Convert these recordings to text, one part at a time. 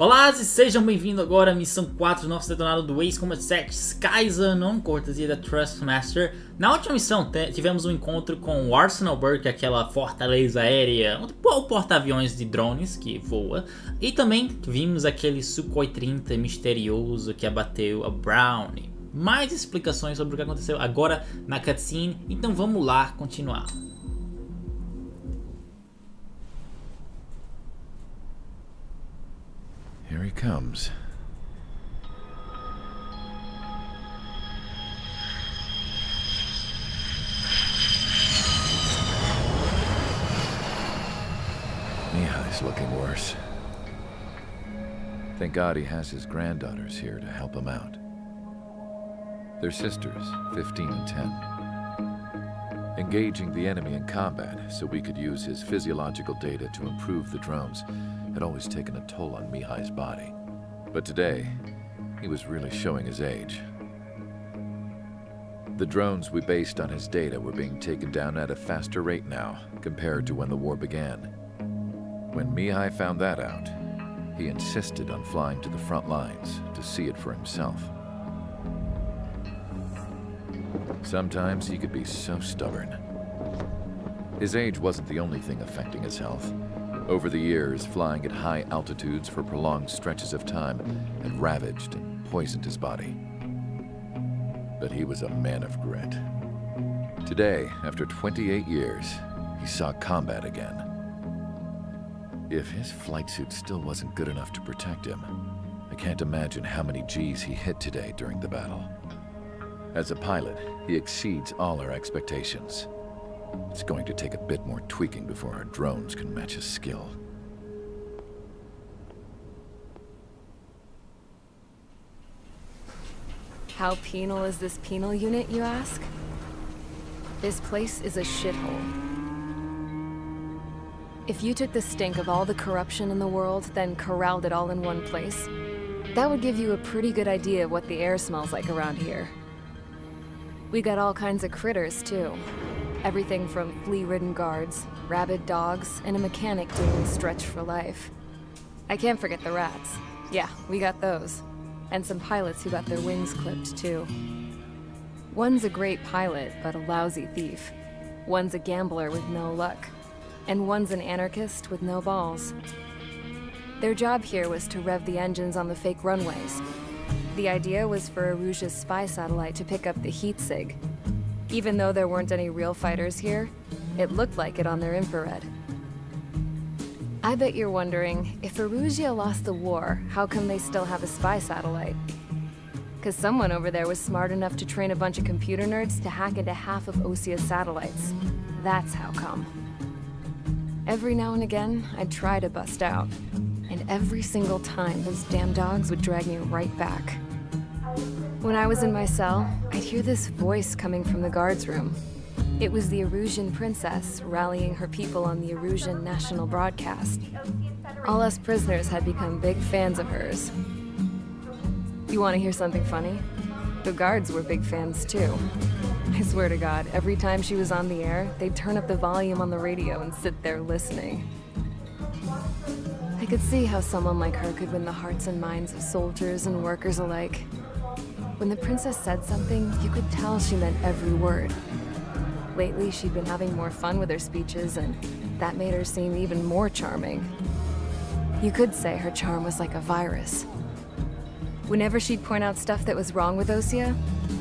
Olá, e sejam bem-vindos agora à missão 4 do nosso detonado do Ex-Presidente Skyzanon, cortesia da Trustmaster. Na última missão tivemos um encontro com o Arsenal Bird, que é aquela fortaleza aérea, o porta-aviões de drones que voa. E também vimos aquele Sukhoi 30 misterioso que abateu a Brownie. Mais explicações sobre o que aconteceu agora na cutscene, então vamos lá continuar. Here he comes. Mihai's looking worse. Thank God he has his granddaughters here to help him out. They're sisters, 15 and 10. Engaging the enemy in combat so we could use his physiological data to improve the drones had always taken a toll on Mihai's body. But today, he was really showing his age. The drones we based on his data were being taken down at a faster rate now, compared to when the war began. When Mihai found that out, he insisted on flying to the front lines to see it for himself. Sometimes he could be so stubborn. His age wasn't the only thing affecting his health. Over the years, flying at high altitudes for prolonged stretches of time had ravaged and poisoned his body. But he was a man of grit. Today, after 28 years, he saw combat again. If his flight suit still wasn't good enough to protect him, I can't imagine how many G's he hit today during the battle. As a pilot, he exceeds all our expectations. It's going to take a bit more tweaking before our drones can match his skill. How penal is this penal unit, you ask? This place is a shithole. If you took the stink of all the corruption in the world, then corralled it all in one place, that would give you a pretty good idea of what the air smells like around here. We got all kinds of critters, too. Everything from flea-ridden guards, rabid dogs, and a mechanic doing stretch for life. I can't forget the rats. Yeah, we got those. And some pilots who got their wings clipped, too. One's a great pilot, but a lousy thief. One's a gambler with no luck. And one's an anarchist with no balls. Their job here was to rev the engines on the fake runways. The idea was for Aruja's spy satellite to pick up the heat sig. Even though there weren't any real fighters here, it looked like it on their infrared. I bet you're wondering, if Aruja lost the war, how come they still have a spy satellite? 'Cause someone over there was smart enough to train a bunch of computer nerds to hack into half of Osia's satellites. That's how come. Every now and again, I'd try to bust out. And every single time, those damn dogs would drag me right back. When I was in my cell, I'd hear this voice coming from the guards room. It was the Erusian princess rallying her people on the Erusian national broadcast. All us prisoners had become big fans of hers. You want to hear something funny? The guards were big fans too. I swear to God, every time she was on the air, they'd turn up the volume on the radio and sit there listening. I could see how someone like her could win the hearts and minds of soldiers and workers alike. When the princess said something, you could tell she meant every word. Lately, she'd been having more fun with her speeches, and that made her seem even more charming. You could say her charm was like a virus. Whenever she'd point out stuff that was wrong with Osia,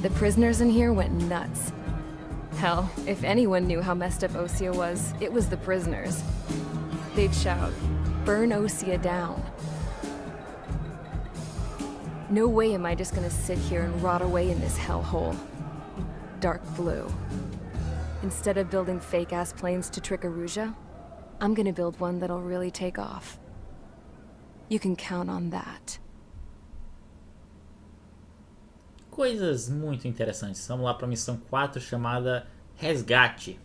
the prisoners in here went nuts. Hell, if anyone knew how messed up Osia was, it was the prisoners. They'd shout, "Burn Osia down." No way am I just gonna sit here and rot away in this hellhole. Dark blue. Instead of building fake-ass planes to trick Aruja, I'm gonna build one that'll really take off. You can count on that. Coisas muito interessantes. Vamos lá para a missão 4 chamada Resgate.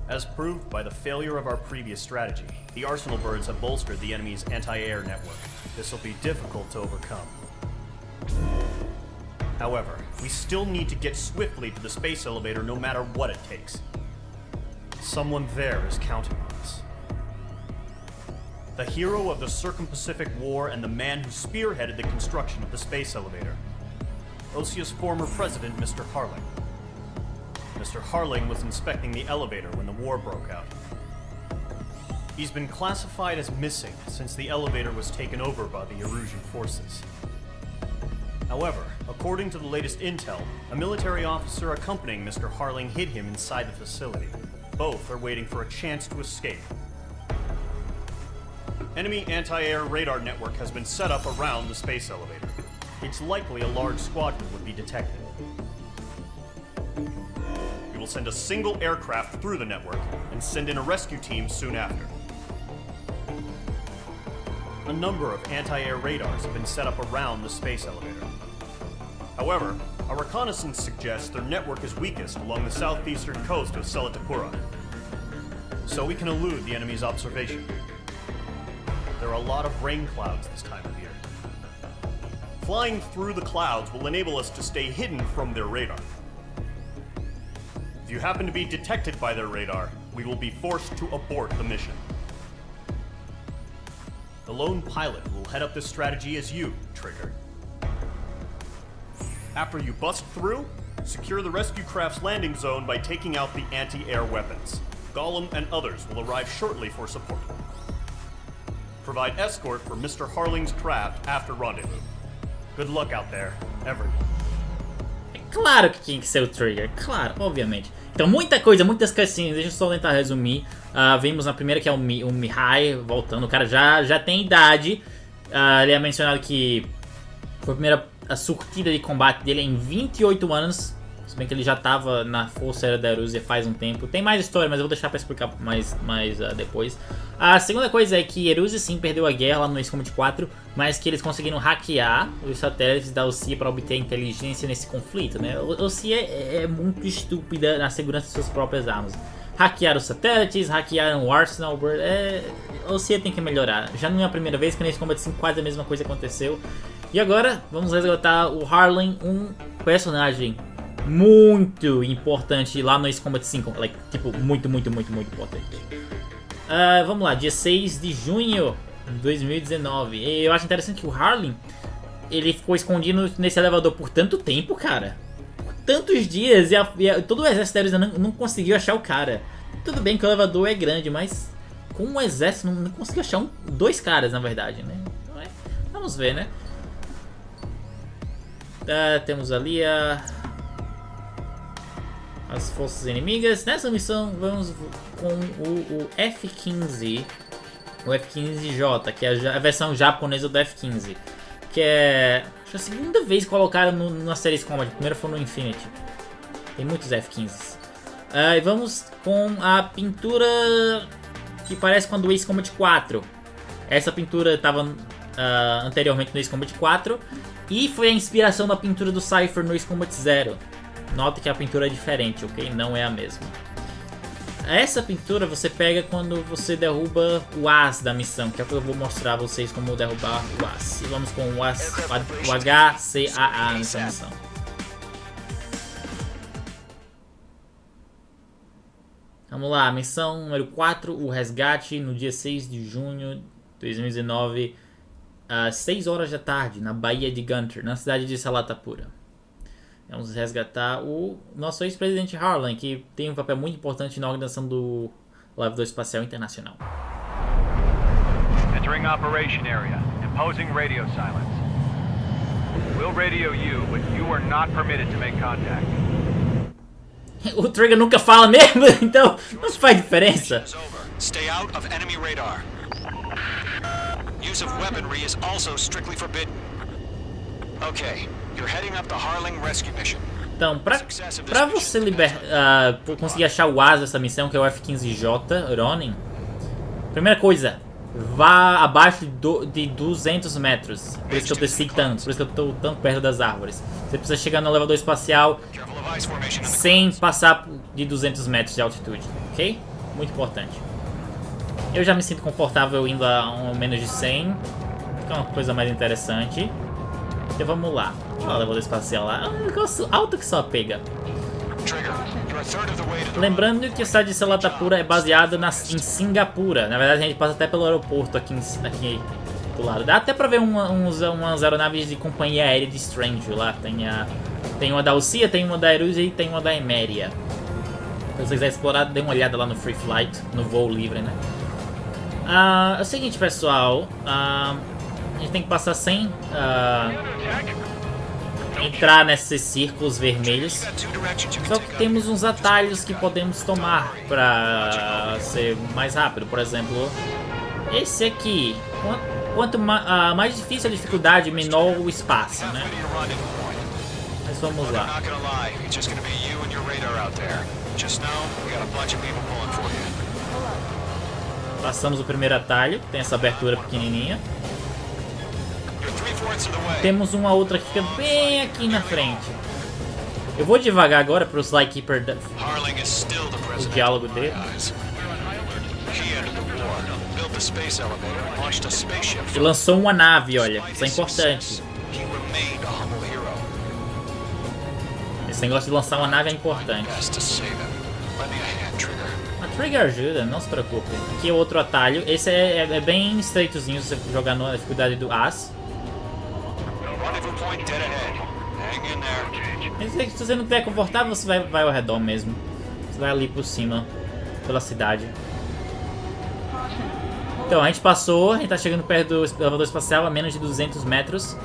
As proved by the failure of our previous strategy, the Arsenal birds have bolstered the enemy's anti-air network. This will be difficult to overcome. However, we still need to get swiftly to the space elevator no matter what it takes. Someone there is counting on us. The hero of the Circum-Pacific War and the man who spearheaded the construction of the space elevator. Osia's former president, Mr. Harling. Mr. Harling was inspecting the elevator when the war broke out. He's been classified as missing since the elevator was taken over by the Erusian forces. However, according to the latest intel, a military officer accompanying Mr. Harling hid him inside the facility. Both are waiting for a chance to escape. Enemy anti-air radar network has been set up around the space elevator. It's likely a large squadron would be detected. We will send a single aircraft through the network and send in a rescue team soon after. A number of anti-air radars have been set up around the space elevator. However, our reconnaissance suggests their network is weakest along the southeastern coast of Selatapura, so we can elude the enemy's observation. There are a lot of rain clouds this time of year. Flying through the clouds will enable us to stay hidden from their radar. If you happen to be detected by their radar, we will be forced to abort the mission. The lone pilot will head up this strategy as you, Trigger. After you bust through, secure the rescue craft's landing zone by taking out the anti-air weapons. Gollum and others will arrive shortly for support. Provide escort for Mr. Harling's craft after rendezvous. Good luck out there, everyone. É claro que tinha que ser o Trigger, claro, obviamente. Então muita coisa, muitas cutscenes, deixa eu só tentar resumir. Vimos na primeira que é o Mihai voltando, o cara já tem idade. Ele é mencionado que foi a primeira surtida de combate dele em 28 anos. Se bem que ele já estava na Força Aérea da Erusia faz um tempo. Tem mais história, mas eu vou deixar para explicar mais depois. A segunda coisa é que Erusia sim perdeu a guerra lá no Ex-Combat 4, mas que eles conseguiram hackear os satélites da OSIA para obter inteligência nesse conflito, né? A OSIA é muito estúpida na segurança de suas próprias armas. Hackearam os satélites, hackearam o Arsenal Bird. A OSIA tem que melhorar. Já não é a primeira vez que nesse Combat 5 quase a mesma coisa aconteceu. E agora vamos resgatar o Harling, um personagem muito importante lá no Ex-Combat 5, tipo, muito importante. Vamos lá, dia 6 de junho de 2019. E eu acho interessante que o Harling, ele ficou escondido nesse elevador por tanto tempo, cara. Por tantos dias, e todo o exército deles não conseguiu achar o cara. Tudo bem que o elevador é grande, mas com o exército não conseguiu achar dois caras, na verdade, né? Vamos ver, né? Temos ali as forças inimigas. Nessa missão vamos com o F-15, o F-15J, que é a versão japonesa do F-15, que é a segunda vez que colocaram na série Combat. Primeiro foi no Infinity. Tem muitos F-15s. E vamos com a pintura que parece com a do Ace-Combat 4. Essa pintura estava anteriormente no Ace-Combat 4 e foi a inspiração da pintura do Cypher no Ace-Combat 0. Note que a pintura é diferente, ok? Não é a mesma. Essa pintura você pega quando você derruba o As da missão, que é o que eu vou mostrar a vocês como derrubar o As. E vamos com o HCAA nessa missão. Vamos lá, missão número 4, o Resgate, no dia 6 de junho de 2019, às 6 horas da tarde, na Baía de Gunter, na cidade de Selatapura. Vamos resgatar o nosso ex-presidente Harling, que tem um papel muito importante na organização do elevador espacial internacional. Entering operation area, imposing radio silence. We'll radio you, but you are not permitted to make contact. O Trigger nunca fala mesmo, então não faz diferença. Stay out of enemy radar. Use of weaponry is also strictly forbidden. Okay, you're heading up the Harling rescue mission. Então, pra você conseguir achar o As dessa missão, que é o F-15J, Ronin, primeira coisa, vá abaixo de 200 metros. Por isso que eu desci tanto, por isso que eu tô tão perto das árvores. Você precisa chegar no elevador espacial sem passar de 200 metros de altitude, ok? Muito importante. Eu já me sinto confortável indo a menos de 100, que é uma coisa mais interessante. Então vamos lá. Olha o elevador espacial lá. É um negócio alto que só pega. Trigger, you're a third of the way to the Lembrando que a cidade de Selatapura é baseada em Singapura. Na verdade, a gente passa até pelo aeroporto aqui do lado. Dá até pra ver umas aeronaves de companhia aérea de Strange lá. Tem uma da Alcia, tem uma da Erusia e tem uma da Emeria. Se você quiser explorar, dê uma olhada lá no Free Flight, no voo livre, né? É o seguinte, pessoal. A gente tem que passar sem entrar nesses círculos vermelhos. Só que temos uns atalhos que podemos tomar pra ser mais rápido. Por exemplo, esse aqui. Quanto mais difícil a dificuldade, menor o espaço, né? Mas vamos lá. Passamos o primeiro atalho, tem essa abertura pequenininha. Temos uma outra que fica bem aqui na frente. Eu vou devagar agora para o Slykeeper, o diálogo dele. E lançou uma nave, olha, isso é importante. Esse negócio de lançar uma nave é importante. A Trigger ajuda, não se preocupe. Aqui é outro atalho. Esse é bem estreitozinho se você jogar na dificuldade do As. Se você não estiver confortável, você vai ao redor mesmo. Você vai ali por cima, pela cidade. Então, a gente passou, a gente tá chegando perto do elevador espacial a menos de 200 metros.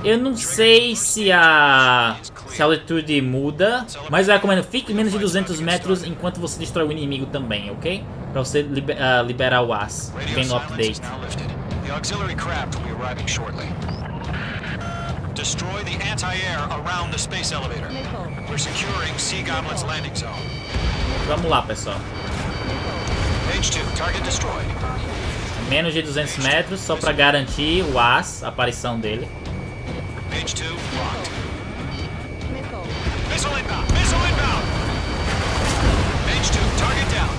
Eu não sei se a altitude muda, mas eu recomendo, fique menos de 200 metros enquanto você destrói o inimigo também, ok? Pra você liberar o As, vem no update. Destroy the anti-air around the space elevator. We're securing Sea Goblin's landing zone. Vamos lá, pessoal. Page 2, target destroyed. Menos de 200 metros, só pra garantir o As, a aparição dele. Page 2, locked. Missile inbound! Missile inbound! Page 2, target down.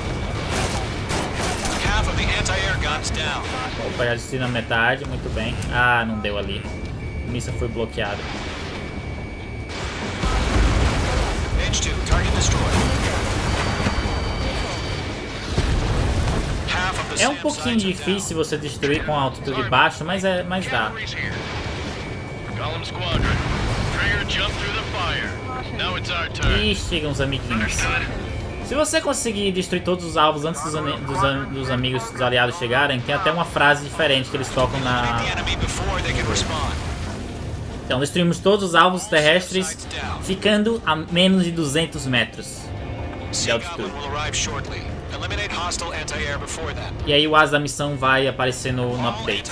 Half of the anti-air guns down. Vou pegar destino na metade, muito bem. Ah, não deu ali. A missa foi bloqueada. Page 2, target destroyed. É um pouquinho difícil você destruir com a altitude baixa, mas dá. E chegam os amiguinhos. Se você conseguir destruir todos os alvos antes dos amigos, dos aliados chegarem, tem até uma frase diferente que eles tocam na... Então, destruímos todos os alvos terrestres, ficando a menos de 200 metros de altitude. E aí o As da missão vai aparecer no update.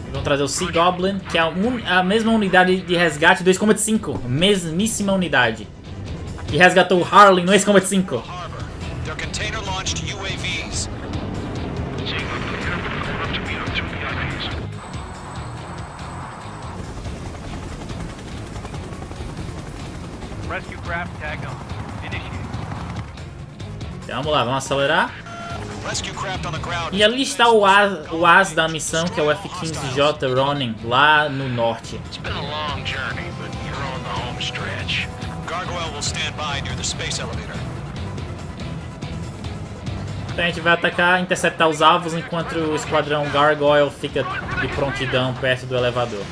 Vamos trazer o Sea Goblin, que é a mesma unidade de resgate do Ex-Combat 5. Mesmíssima unidade. E resgatou o Harley no Ex-Combat 5. Rescue craft tag on. Initiate. Então vamos lá, vamos acelerar. E ali está o As da missão, que é o F-15J Ronin, lá no norte. Então a gente vai atacar, interceptar os alvos, enquanto o esquadrão Gargoyle fica de prontidão perto do elevador.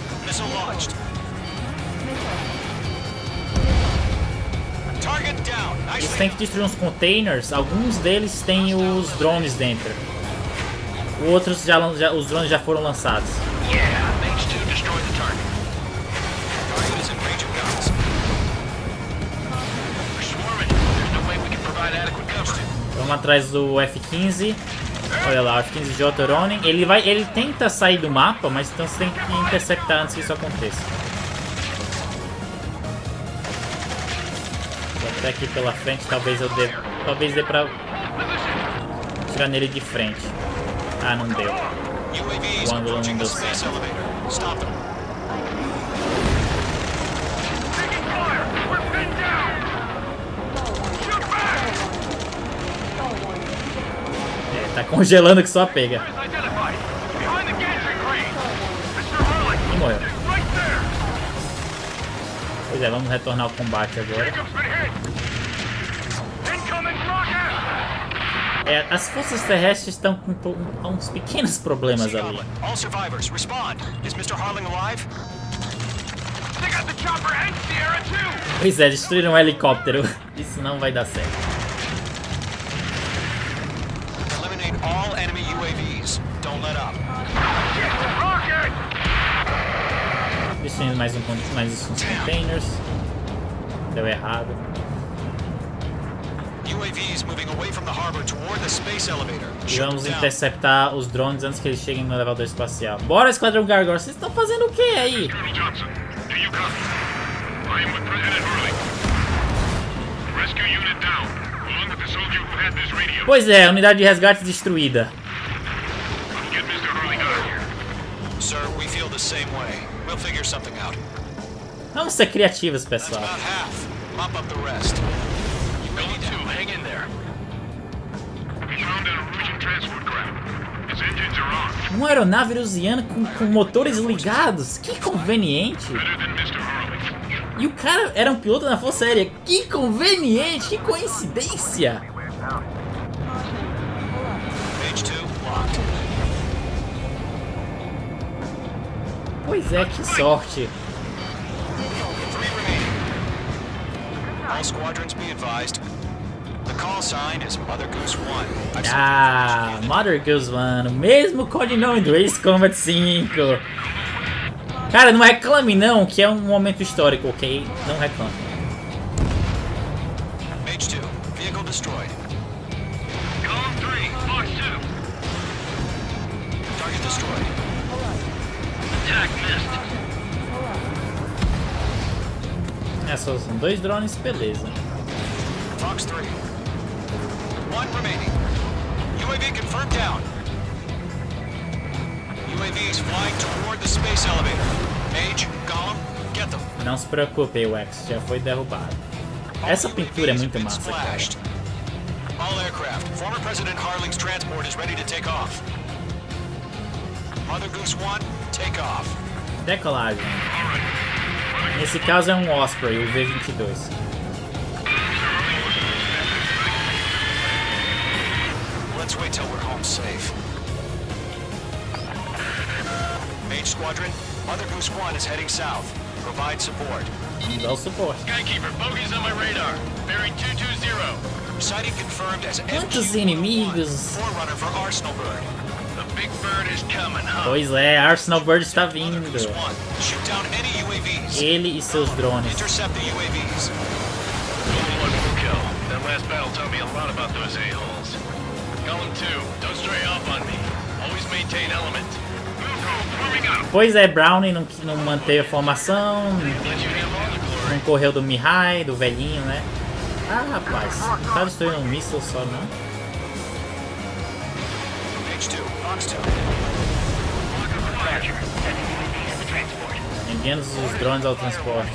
Eles têm que destruir uns containers, alguns deles têm os drones dentro. Outros os drones já foram lançados. Vamos atrás do F-15. Olha lá, o F-15J Ronin. Ele tenta sair do mapa, mas então você tem que interceptar antes que isso aconteça. Até aqui pela frente, talvez dê pra tirar nele de frente. Ah, não deu. O ângulo não deu certo. Congelando que só pega. Identified. Behind the gantry crane. Mr. Harling. E morreu. Right there. Pois é, vamos retornar ao combate agora. Jacob's been hit. Incoming rocket. É, as forças terrestres estão com uns pequenos problemas ali. Goblin, all survivors, respond. Is Mr. Harling alive? They got the chopper and Sierra too. Pois é, destruíram um helicóptero. Isso não vai dar certo. Eliminate all enemy UAVs. Don't let up. Rocket. Destruindo mais uns containers. Deu errado. UAVs moving away from the harbor toward the space elevator. E Shoot vamos them down. interceptar os drones antes que eles cheguem no elevador espacial. Bora, Esquadrão Gargoyle. Vocês estão fazendo o que aí? Colonel Johnson, do you copy? I am with President Hurley. Rescue unit down, along with the soldier who had this radio. Pois é, unidade de resgate destruída. I'll get Mr. Hurley out of here. Sir, we feel the same way. We'll figure something out. Vamos ser criativos, That's pessoal. about half. Mop up the rest. You may need to hang in there. We found an Norwegian transport craft. Its engines are on. Uma aeronave irusiana com motores ligados. Que conveniente. Better than Mr. Hurley. E o cara era um piloto na Força Aérea. Que conveniente, que coincidência. Page 2, locked. Pois é, que sorte. 3 remaining. All squadrons be advised. The call sign is Mother Goose 1. I've sent Ah, Mother Goose, mano. Mesmo codinome do Ace Combat 5. Cara, não reclame não, que é um momento histórico, ok? Não reclame. Page 2, vehicle destroyed. Column 3, Fox 2. Target destroyed. Attack missed. É, só são 2 drones, beleza. Fox 3. 1 remaining. UAV confirmed down. UAVs flying toward the space elevator. Page, Gollum, get them. Não se preocupe, o X já foi derrubado. Essa pintura é muito massa, cara. Splashed. All aircraft. Former President Harling's transport is ready to take off. Mother Goose 1, take off. Decolagem. Nesse caso é um Osprey, o V-22. Let's wait till we're home safe. Mage Squadron, Mother Goose 1 is heading south. Provide support. Vamos dar o suporte. Skykeeper, bogeys on my radar. Bearing 220. Sighting confirmed as Quantos inimigos? Forerunner for Arsenal Bird. The big bird is coming, huh? Pois é, Arsenal Bird está Mother vindo. Goose 1, shoot down any UAVs. Ele e seus drones. Intercept the UAVs. Golden 1 will kill. That last battle taught me a lot about those a-holes. Column 2, don't stray off on me. Always maintain element. Moving up. Pois é, Brownie não manteve a formação, Let you have all the glory. não correu do Mihai, do velhinho, né? Ah, rapaz, não tá destruindo um míssil só, não? Page 2, Fox 2. Enviando os drones ao transporte.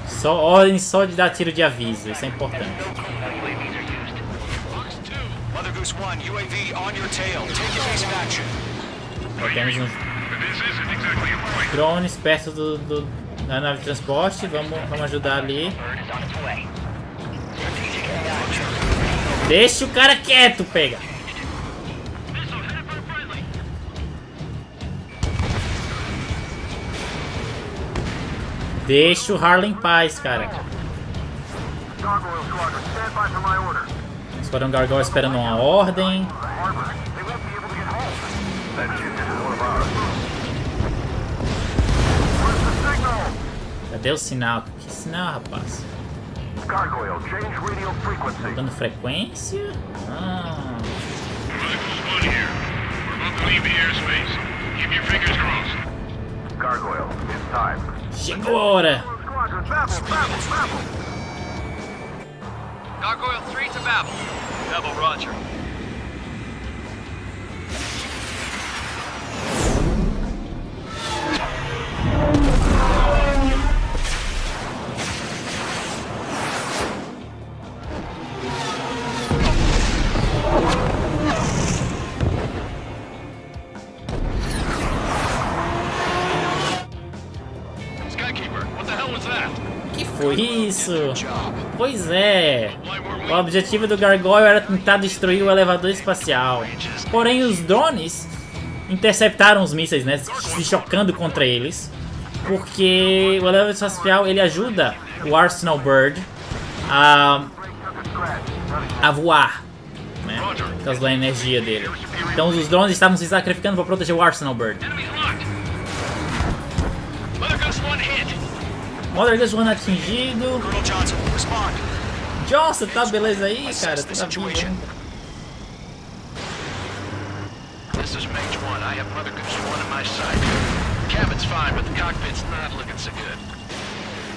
Só ordem só de dar tiro de aviso, isso é importante. Mother Goose 1, UAV on your tail. Take evasive action. Temos uns This isn't exactly a point. drones perto da nave de transporte, vamos ajudar ali. Deixa o cara quieto, pega! Deixa o Harley em paz, cara. Gargoyle Squadron, stand by for my order. Esquadrão Gargoyle esperando uma ordem. Harbor, they won't be able to get home. That ship is one of ours. Where's the signal? Cadê o sinal? Que sinal, rapaz? Gargoyle, change radio frequency. Mudando frequência? Ah. Mother Goose 1 here. We're about to leave the airspace. Keep your fingers crossed. Gargoyle, it's time. Chegou a hora! Squadron, babble, babble, babble. Gargoyle 3 to Babel. Babel, roger. Que foi isso? Pois é. O objetivo do Gargoyle era tentar destruir o elevador espacial. Porém, os drones interceptaram os mísseis, né? Se chocando contra eles. Porque o elevador espacial, ele ajuda o Arsenal Bird a voar, né? Por causa da energia dele. Então os drones estavam se sacrificando para proteger o Arsenal Bird. Mother Goose One atingido. Johnson, tá beleza aí, cara? Tu tá vivo ainda. This is Mage 1. I have Mother Goose 1 in my sight. The cabin's fine, but the cockpit's not looking so good.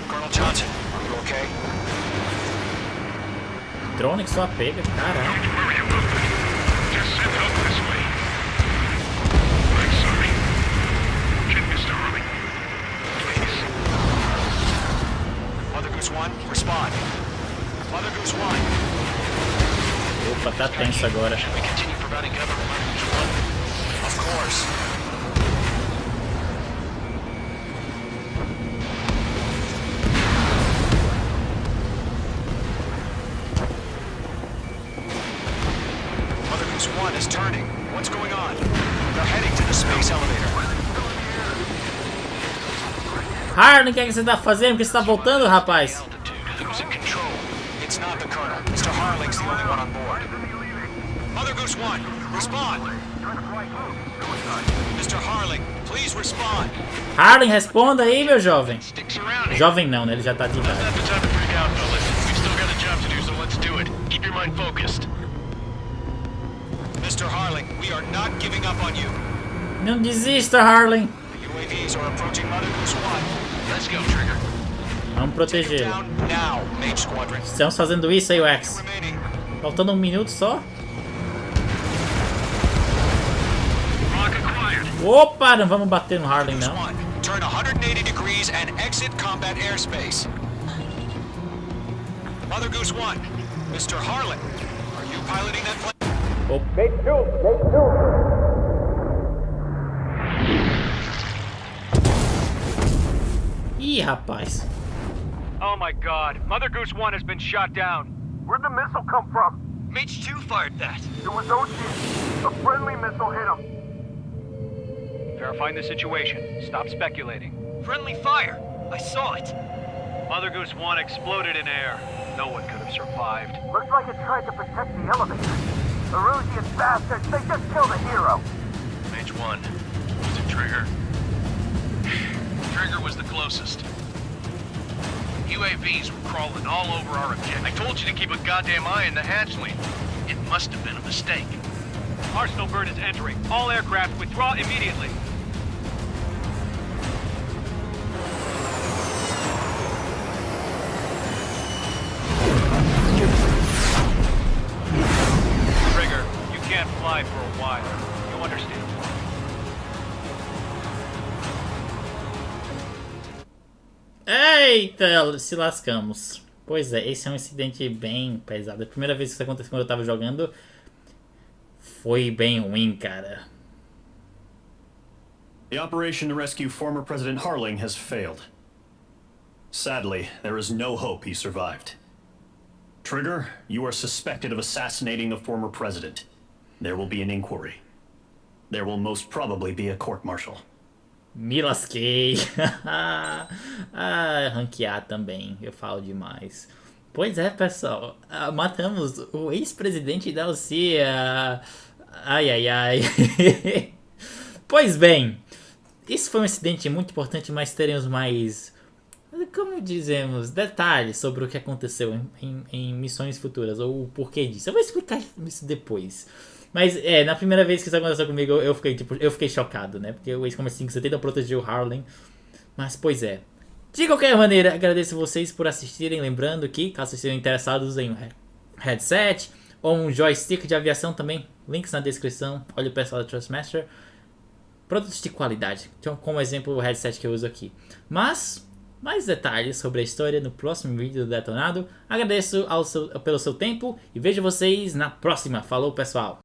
Colonel Johnson, are you okay? Drone que só pega, caralho. Just send help this way. I'm sorry. Get Mr. Harley. Please. Mother Goose 1, respond. Mother Goose 1. Opa, tá tenso agora. Should we continue providing cover for Mother Goose 1? Of course. Mother Goose 1 is turning. What's going on? They're heading to the space elevator. Harlan, o que é que você tá fazendo? Por que você tá voltando, rapaz? Who's in control? It's not the Colonel. Mr. Harling's the only one on board. Mother Goose 1, respond. Mr. Harling, please respond. Harlan, responda aí, meu jovem. Stick surrounding. Jovem não, né? Ele já tá de idade. Not the time to freak out, fellas. We've still got a job to do, so let's do it. Keep your mind focused. Mr. Harling, we are not giving up on you. Não desista, Harlan. The UAVs are approaching Mother Goose 1. Let's go, Trigger. Vamos protegê-lo. Down now, Mage Squadron. Estamos fazendo isso aí, o X. Remaining. Faltando 1 minuto só. Rock acquired. Opa, não vamos bater no Harlan, Goose não. 1, turn 180 degrees and exit combat airspace. Mother Goose 1, Mr. Harling, are you piloting that plane? Ih, rapaz. Oh my god, Mother Goose 1 has been shot down. Where'd the missile come from? Mage 2 fired that. It was OG. A friendly missile hit him. Verifying the situation. Stop speculating. Friendly fire. I saw it. Mother Goose 1 exploded in air. No one could have survived. Looks like it tried to protect the elevator. Erusian bastards, they just killed a hero. Mage 1. Was it Trigger? Trigger was the closest. UAVs were crawling all over our objective. I told you to keep a goddamn eye on the hatchling. It must have been a mistake. Arsenal Bird is entering. All aircraft withdraw immediately. Trigger, you can't fly for a while. You understand? Eita, se lascamos. Pois é, esse é um incidente bem pesado. A primeira vez que isso aconteceu quando eu tava jogando foi bem ruim, cara. The operation to rescue former President Harling has failed. Sadly, there is no hope he survived. Trigger, you are suspected of assassinating the former president. There will be an inquiry. There will most probably be a court-martial. Me lasquei. Ranquear também, eu falo demais. Pois é, pessoal, matamos o ex-presidente da CIA. Ai, ai, ai. Pois bem, isso foi um incidente muito importante, mas teremos mais, como dizemos, detalhes sobre o que aconteceu em missões futuras, ou o porquê disso. Eu vou explicar isso depois. Mas na primeira vez que isso aconteceu comigo, eu fiquei chocado, né? Porque o ex-comerciante você tenta proteger o Harlan. Mas, pois é. De qualquer maneira, agradeço vocês por assistirem. Lembrando que, caso vocês estejam interessados em um headset ou um joystick de aviação também, links na descrição. Olha o pessoal da Trustmaster. Produtos de qualidade. Então, como exemplo, o headset que eu uso aqui. Mas, mais detalhes sobre a história no próximo vídeo do Detonado. Agradeço pelo seu tempo e vejo vocês na próxima. Falou, pessoal!